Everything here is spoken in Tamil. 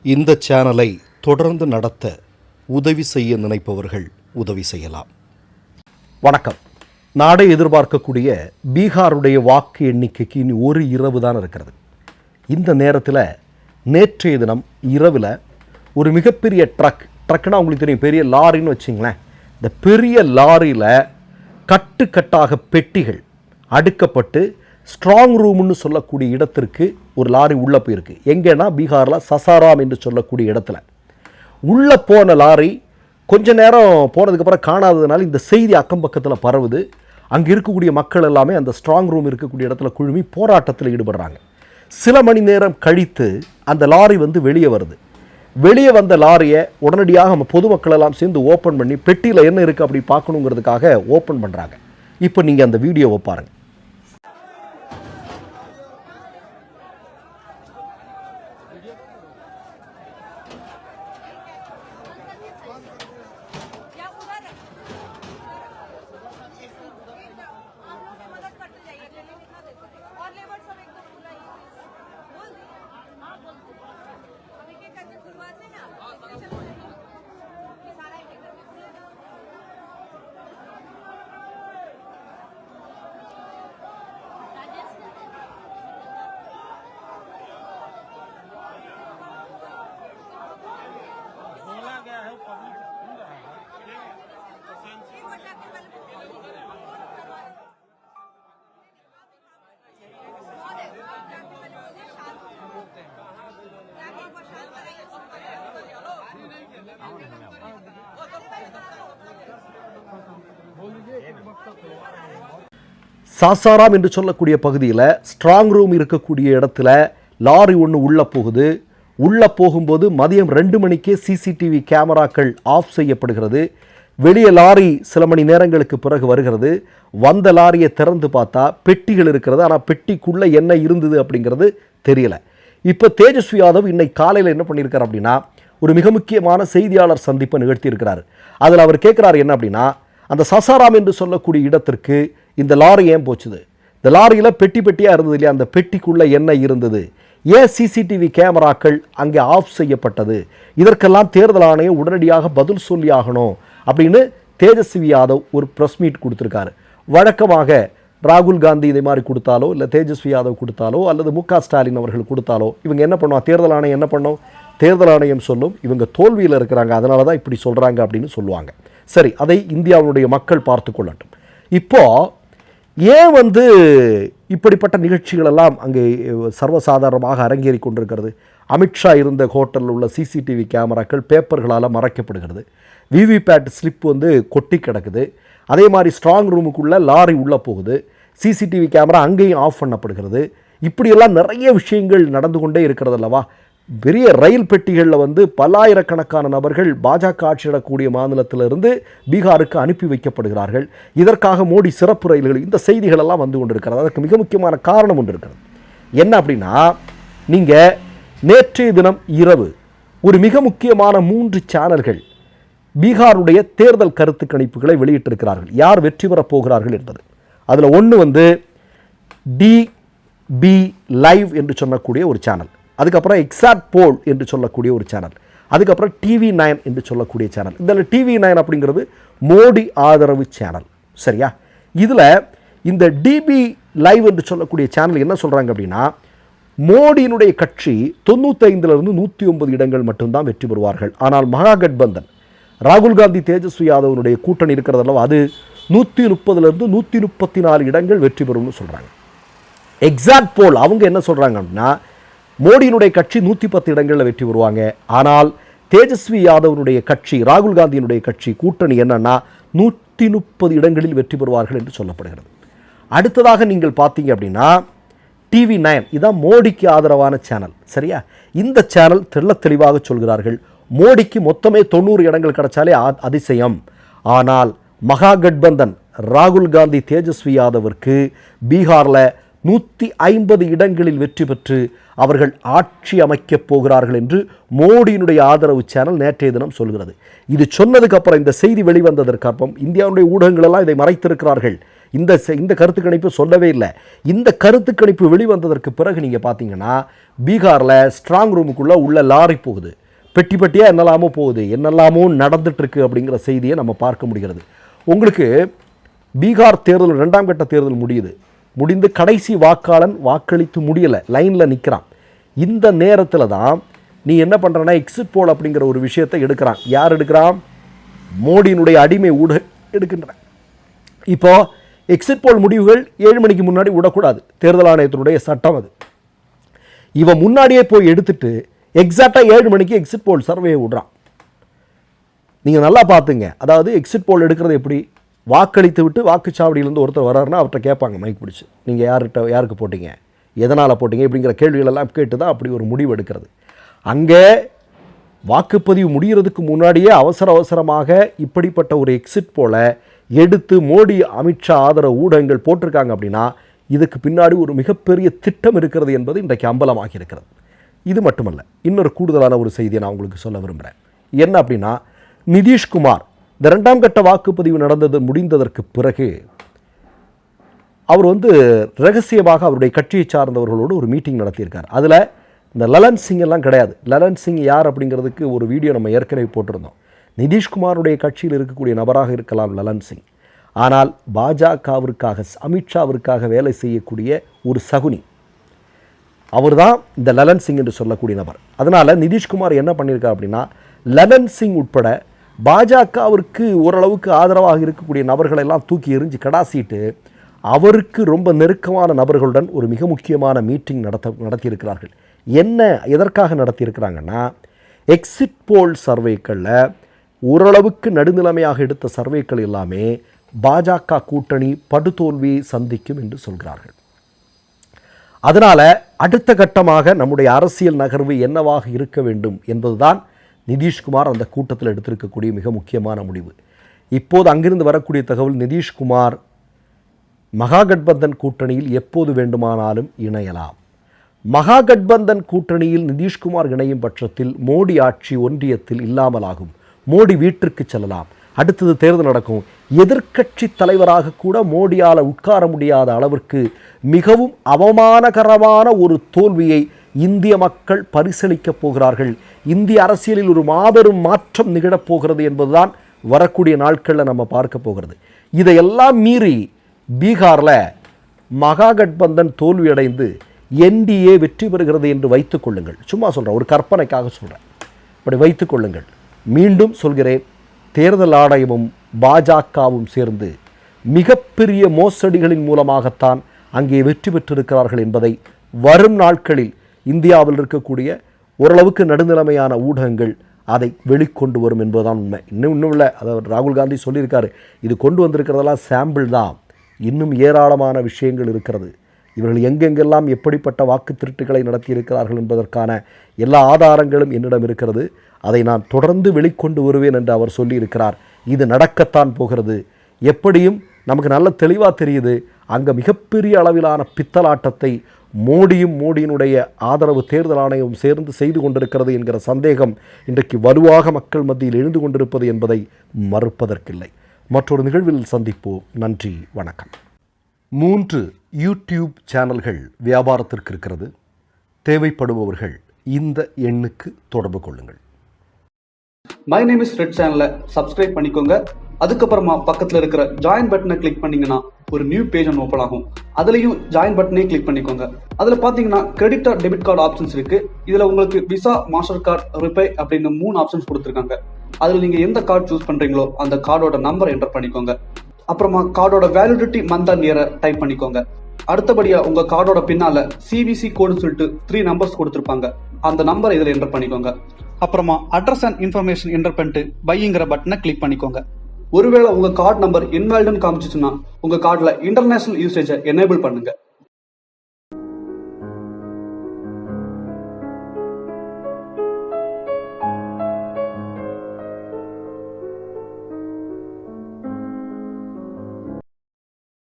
இந்த சேனலை தொடர்ந்து நடத்த உதவி செய்ய நினைப்பவர்கள் உதவி செய்யலாம். வணக்கம். நாடே எதிர்பார்க்கக்கூடிய பீகாருடைய வாக்கு எண்ணிக்கைக்கு இனி ஒரு இரவு தான் இருக்கிறது. இந்த நேரத்தில் நேற்றைய தினம் இரவில் ஒரு மிகப்பெரிய ட்ரக்னா உங்களுக்கு தெரியும், பெரிய லாரின்னு வச்சிங்களேன். இந்த பெரிய லாரியில் கட்டுக்கட்டாக பெட்டிகள் அடுக்கப்பட்டு ஸ்ட்ராங் ரூம்னு சொல்லக்கூடிய இடத்திற்கு ஒரு லாரி உள்ளே போயிருக்கு. எங்கேனா பீகாரில் சசாராம் என்று சொல்லக்கூடிய இடத்துல உள்ளே போன லாரி கொஞ்ச நேரம் போனதுக்கப்புறம் காணாததுனால இந்த செய்தி அக்கம் பக்கத்தில் பரவுது. அங்கே இருக்கக்கூடிய மக்கள் எல்லாமே அந்த ஸ்ட்ராங் ரூம் இருக்கக்கூடிய இடத்துல குழுமி போராட்டத்தில் ஈடுபடுறாங்க. சில மணி நேரம் கழித்து அந்த லாரி வெளியே வருது. வெளியே வந்த லாரியை உடனடியாக நம்ம பொதுமக்கள் எல்லாம் சேர்ந்து ஓப்பன் பண்ணி பெட்டியில் என்ன இருக்குது அப்படி பார்க்கணுங்கிறதுக்காக ஓப்பன் பண்ணுறாங்க. இப்போ நீங்கள் அந்த வீடியோவை பாருங்கள். சாசாராம் என்று சொல்லக்கூடிய பகுதியில் ஸ்ட்ராங் ரூம் இருக்கக்கூடிய இடத்துல லாரி ஒன்று உள்ளே போகுது. உள்ளே போகும்போது மதியம் 2 மணிக்கே சிசிடிவி கேமராக்கள் ஆஃப் செய்யப்படுகிறது. வெளியே லாரி சில மணி நேரங்களுக்கு பிறகு வருகிறது. வந்த லாரியை திறந்து பார்த்தா பெட்டிகள் இருக்கிறது. ஆனால் பெட்டிக்குள்ளே என்ன இருந்தது அப்படிங்கிறது தெரியல. இப்போ தேஜஸ்வி யாதவ் இன்னைக்கு காலையில் என்ன பண்ணியிருக்கார் அப்படின்னா, ஒரு மிக முக்கியமான செய்தியாளர் சந்திப்பை நிகழ்த்தியிருக்கிறார். அதில் அவர் கேட்குறாரு என்ன அப்படின்னா, அந்த சசாராம் என்று சொல்லக்கூடிய இடத்திற்கு இந்த லாரி ஏன் போச்சுது? இந்த லாரியில் பெட்டியாக இருந்தது இல்லையா, அந்த பெட்டிக்குள்ளே என்ன இருந்தது? ஏன் சிசிடிவி கேமராக்கள் அங்கே ஆஃப் செய்யப்பட்டது? இதற்கெல்லாம் தேர்தல் ஆணையம் உடனடியாக பதில் சொல்லி ஆகணும் அப்படின்னு தேஜஸ்வி யாதவ் ஒரு ப்ரெஸ் மீட் கொடுத்துருக்காரு. வழக்கமாக ராகுல் காந்தி இதை மாதிரி கொடுத்தாலோ, இல்லை தேஜஸ்வி யாதவ் கொடுத்தாலோ, அல்லது முக ஸ்டாலின் அவர்கள் கொடுத்தாலோ இவங்க என்ன பண்ணுவோம், தேர்தல் ஆணையம் என்ன பண்ணோம், தேர்தல் ஆணையம் சொல்லும் இவங்க தோல்வியில் இருக்கிறாங்க, அதனால தான் இப்படி சொல்கிறாங்க அப்படின்னு சொல்லுவாங்க. சரி, அதை இந்தியாவுடைய மக்கள் பார்த்து கொள்ளட்டும். இப்போது ஏன் இப்படிப்பட்ட நிகழ்ச்சிகளெல்லாம் அங்கே சர்வசாதாரணமாக அரங்கேறி கொண்டிருக்கிறது? அமித்ஷா இருந்த ஹோட்டலில் உள்ள சிசிடிவி கேமராக்கள் பேப்பர்களால் மறைக்கப்படுகிறது. விவிபேட் ஸ்லிப் கொட்டி கிடக்குது. அதே மாதிரி ஸ்ட்ராங் ரூமுக்குள்ளே லாரி உள்ளே போகுது. சிசிடிவி கேமரா அங்கேயும் ஆஃப் பண்ணப்படுகிறது. இப்படியெல்லாம் நிறைய விஷயங்கள் நடந்து கொண்டே இருக்கிறது அல்லவா? பெரிய ரயில் பெட்டிகளில் பல்லாயிரக்கணக்கான நபர்கள் பாஜக ஆட்சியிடக்கூடிய மாநிலத்திலிருந்து பீகாருக்கு அனுப்பி வைக்கப்படுகிறார்கள். இதற்காக மோடி சிறப்பு ரயில்கள், இந்த செய்திகளெல்லாம் கொண்டிருக்கிறது. அதற்கு மிக முக்கியமான காரணம் ஒன்று இருக்கிறது. என்ன அப்படின்னா, நீங்கள் நேற்றைய தினம் இரவு ஒரு மிக முக்கியமான 3 சேனல்கள் பீகாருடைய தேர்தல் கருத்து கணிப்புகளை வெளியிட்டிருக்கிறார்கள், யார் வெற்றி பெறப் போகிறார்கள் என்பது. அதில் ஒன்று டிபி லைவ் என்று சொல்லக்கூடிய ஒரு சேனல், அதுக்கப்புறம் எக்ஸாக்ட் போல் என்று சொல்லக்கூடிய ஒரு சேனல், அதுக்கப்புறம் TV9 என்று சொல்லக்கூடிய சேனல். இதில் TV9 அப்படிங்கிறது மோடி ஆதரவு சேனல். சரியா? இதில் இந்த டிபி லைவ் என்று சொல்லக்கூடிய சேனல் என்ன சொல்கிறாங்க அப்படின்னா, மோடியினுடைய கட்சி 95லிருந்து 109 இடங்கள் மட்டும்தான் வெற்றி பெறுவார்கள். ஆனால் மகாகட்பந்தன் ராகுல் காந்தி தேஜஸ்வி யாதவனுடைய கூட்டணி இருக்கிறதல்லவா, அது 130லிருந்து 134 இடங்கள் வெற்றி பெறும்னு சொல்கிறாங்க. எக்ஸாக்ட் போல் அவங்க என்ன சொல்கிறாங்க அப்படின்னா, மோடியினுடைய கட்சி 110 இடங்களில் வெற்றி பெறுவாங்க. ஆனால் தேஜஸ்வி யாதவனுடைய கட்சி, ராகுல் காந்தியினுடைய கட்சி கூட்டணி என்னன்னா 130 இடங்களில் வெற்றி பெறுவார்கள் என்று சொல்லப்படுகிறது. அடுத்ததாக நீங்கள் பார்த்தீங்க அப்படின்னா TV9, இதுதான் மோடிக்கு ஆதரவான சேனல். சரியா? இந்த சேனல் தெளிவாக சொல்கிறார்கள், மோடிக்கு மொத்தமே 90 இடங்கள் கிடைச்சாலே அதிசயம். ஆனால் மகாகட்பந்தன் ராகுல் காந்தி தேஜஸ்வி யாதவிற்கு பீகாரில் 150 இடங்களில் வெற்றி பெற்று அவர்கள் ஆட்சி அமைக்கப் போகிறார்கள் என்று மோடியினுடைய ஆதரவு சேனல் நேற்றைய தினம் சொல்கிறது. இது சொன்னதுக்கு அப்புறம், இந்த செய்தி வெளிவந்ததற்கு அப்புறம் இந்தியாவுடைய ஊடகங்களெல்லாம் இதை மறைத்திருக்கிறார்கள். இந்த கருத்து கணிப்பு சொல்லவே இல்லை. இந்த கருத்து கணிப்பு வெளிவந்ததற்கு பிறகு நீங்கள் பார்த்தீங்கன்னா பீகாரில் ஸ்ட்ராங் ரூமுக்குள்ளே உள்ள லாரி போகுது, பெட்டி பெட்டியாக என்னெல்லாமோ போகுது, என்னெல்லாமோ நடந்துட்டுருக்கு அப்படிங்கிற செய்தியை நம்ம பார்க்க முடிகிறது. உங்களுக்கு பீகார் தேர்தல் 2ஆம் கட்ட தேர்தல் முடிந்து கடைசி வாக்காளன் வாக்களித்து முடியலை, லைனில் நிற்கிறான். இந்த நேரத்தில் தான் நீ என்ன பண்ணுறனா எக்ஸிட் போல் அப்படிங்கிற ஒரு விஷயத்தை எடுக்கிறான். யார் எடுக்கிறான்? மோடியினுடைய அடிமை எடுக்கின்றான். இப்போ எக்ஸிட் போல் முடிவுகள் 7 மணிக்கு முன்னாடி விடக்கூடாது, தேர்தல் ஆணையத்தினுடைய சட்டம் அது. இவன் முன்னாடியே போய் எடுத்துட்டு எக்ஸாக்டாக 7 மணிக்கு எக்ஸிட் போல் சர்வே விடுறான். நீங்கள் நல்லா பார்த்துங்க. அதாவது எக்ஸிட் போல் எடுக்கிறது எப்படி? வாக்களித்து விட்டு வாக்குச்சாவடியிலேருந்து ஒருத்தர் வர்றாருன்னா அவர்கிட்ட கேட்பாங்க மைக் பிடிச்சி, நீங்கள் யாருக்கு போட்டீங்க, எதனால் போட்டீங்க இப்படிங்கிற கேள்விகளெல்லாம் கேட்டு தான் அப்படி ஒரு முடிவு எடுக்கிறது. அங்கே வாக்குப்பதிவு முடிகிறதுக்கு முன்னாடியே அவசரமாக இப்படிப்பட்ட ஒரு எக்ஸிட் போல எடுத்து மோடி அமித்ஷா ஆதரவு ஊடகங்கள் போட்டிருக்காங்க அப்படின்னா இதுக்கு பின்னாடி ஒரு மிகப்பெரிய திட்டம் இருக்கிறது என்பது இன்றைக்கு அம்பலமாகி இருக்கிறது. இது மட்டுமல்ல, இன்னொரு கூடுதலான ஒரு செய்தியை நான் உங்களுக்கு சொல்ல விரும்புகிறேன். என்ன அப்படின்னா, நிதிஷ்குமார் இந்த 2ஆம் கட்ட வாக்குப்பதிவு முடிந்ததற்கு பிறகு அவர் ரகசியமாக அவருடைய கட்சியை சார்ந்தவர்களோடு ஒரு மீட்டிங் நடத்தியிருக்கார். அதில் இந்த லலன் சிங் எல்லாம் கிடையாது. லலன் சிங் யார் அப்படிங்கிறதுக்கு ஒரு வீடியோ நம்ம ஏற்கனவே போட்டிருந்தோம். நிதிஷ்குமாருடைய கட்சியில் இருக்கக்கூடிய நபராக இருக்கலாம் லலன் சிங், ஆனால் பாஜகவிற்காக அமித்ஷாவிற்காக வேலை செய்யக்கூடிய ஒரு சகுனி அவர் தான் இந்த லலன் சிங் என்று சொல்லக்கூடிய நபர். அதனால் நிதிஷ்குமார் என்ன பண்ணியிருக்கார் அப்படின்னா, லலன் சிங் உட்பட பாஜகவிற்கு ஓரளவுக்கு ஆதரவாக இருக்கக்கூடிய நபர்களெல்லாம் தூக்கி எறிஞ்சு கடாசிட்டு அவருக்கு ரொம்ப நெருக்கமான நபர்களுடன் ஒரு மிக முக்கியமான மீட்டிங் நடத்தியிருக்கிறார்கள். என்ன எதற்காக நடத்தியிருக்கிறாங்கன்னா, எக்ஸிட் போல் சர்வேக்களில் ஓரளவுக்கு நடுநிலைமையாக எடுத்த சர்வேக்கள் எல்லாமே பாஜக கூட்டணி படுதோல்வியை சந்திக்கும் என்று சொல்கிறார்கள். அதனால் அடுத்த கட்டமாக நம்முடைய அரசியல் நகர்வு என்னவாக இருக்க வேண்டும் என்பதுதான் நிதிஷ்குமார் அந்த கூட்டத்தில் எடுத்திருக்கக்கூடிய மிக முக்கியமான முடிவு. இப்போது அங்கிருந்து வரக்கூடிய தகவல், நிதிஷ்குமார் மகாகட்பந்தன் கூட்டணியில் எப்போது வேண்டுமானாலும் இணையலாம். மகாகட்பந்தன் கூட்டணியில் நிதிஷ்குமார் இணையும் பட்சத்தில் மோடி ஆட்சி ஒன்றியத்தில் இல்லாமலாகும், மோடி வீட்டிற்கு செல்லலாம், அடுத்தது தேர்தல் நடக்கும். எதிர்க்கட்சி தலைவராக கூட மோடியால் உட்கார முடியாத அளவிற்கு மிகவும் அவமானகரமான ஒரு தோல்வியை இந்திய மக்கள் பரிசளிக்கப் போகிறார்கள். இந்திய அரசியலில் ஒரு மாபெரும் மாற்றம் நிகழப்போகிறது என்பதுதான் வரக்கூடிய நாட்களில் நம்ம பார்க்க போகிறது. இதையெல்லாம் மீறி பீகாரில் மகாகட்பந்தன் தோல்வியடைந்து என்டிஏ வெற்றி பெறுகிறது என்று வைத்துக் கொள்ளுங்கள். சும்மா சொல்கிறேன், ஒரு கற்பனைக்காக சொல்கிறேன், அப்படி வைத்துக் கொள்ளுங்கள். மீண்டும் சொல்கிறேன், தேர்தல் ஆணையமும் பாஜகவும் சேர்ந்து மிகப்பெரிய மோசடிகளின் மூலமாகத்தான் அங்கே வெற்றி பெற்றிருக்கிறார்கள் என்பதை வரும் நாட்களில் இந்தியாவில் இருக்கக்கூடிய ஓரளவுக்கு நடுநிலைமையான ஊடகங்கள் அதை வெளிக்கொண்டு வரும் என்பதுதான் உண்மை. இன்னும் இல்லை, அதாவது ராகுல் காந்தி சொல்லியிருக்காரு, இது கொண்டு வந்திருக்கிறதெல்லாம் சாம்பிள் தான், இன்னும் ஏராளமான விஷயங்கள் இருக்கிறது. இவர்கள் எங்கெங்கெல்லாம் எப்படிப்பட்ட வாக்கு திருட்டுகளை நடத்தியிருக்கிறார்கள் என்பதற்கான எல்லா ஆதாரங்களும் என்னிடம் இருக்கிறது. அதை நான் தொடர்ந்து வெளிக்கொண்டு வருவேன் என்று அவர் சொல்லியிருக்கிறார். இது நடக்கத்தான் போகிறது. எப்படியும் நமக்கு நல்ல தெளிவாக தெரியுது, அங்கே மிகப்பெரிய அளவிலான பித்தலாட்டத்தை மோடியினுடைய ஆதரவு தேர்தல் ஆணையம் சேர்ந்து செய்து கொண்டிருக்கிறது என்கிற சந்தேகம் இன்றைக்கு வலுவாக மக்கள் மத்தியில் எழுந்து கொண்டிருப்பது என்பதை மறுப்பதற்கில்லை. மற்றொரு நிகழ்வில் சந்திப்போம். நன்றி, வணக்கம். 3 யூடியூப் சேனல்கள் வியாபாரத்திற்கு இருக்கிறது. தேவைப்படுபவர்கள் இந்த எண்ணுக்கு தொடர்பு கொள்ளுங்கள். மை நேம் இஸ் ரெட் சேனலை சப்ஸ்கிரைப் பண்ணிக்கோங்க. அதுக்கப்புறமா பக்கத்தில் இருக்கிற ஜாயின் பட்டனை கிளிக் பண்ணீங்கன்னா ஒரு நியூ பேஜ் ஒன்று ஓப்பன் ஆகும். அதுலேயும் ஜாயின் பட்டனே கிளிக் பண்ணிக்கோங்க. அதில் பார்த்தீங்கன்னா credit R debit card options இருக்கு. இதில் உங்களுக்கு விசா, மாஸ்டர் கார்டு, ரிப்பே அப்படின்னு 3 ஆப்ஷன்ஸ் கொடுத்துருக்காங்க. அதில் நீங்கள் எந்த கார்டு சூஸ் பண்ணுறீங்களோ அந்த கார்டோட நம்பர் என்டர் பண்ணிக்கோங்க. அப்புறமா கார்டோட வேலிடிட்டி மந்த் அண்ட் இயரை டைப் பண்ணிக்கோங்க. அடுத்தபடியா உங்க கார்டோட பின்னால சிவிசி கோடுன்னு சொல்லிட்டு 3 நம்பர்ஸ் கொடுத்துருப்பாங்க. அந்த நம்பரை இதில் என்டர் பண்ணிக்கோங்க. அப்புறமா அட்ரஸ் அண்ட் இன்ஃபர்மேஷன் என்டர் பண்ணிட்டு பைங்கிற பட்டனை கிளிக் பண்ணிக்கோங்க. ஒருவேளை உங்க கார்டு நம்பர் இன்வாலிட்னு காமிச்சிச்சுன்னா உங்க கார்டுல இன்டர்நேஷனல் யூசேஜை எனேபிள் பண்ணுங்க.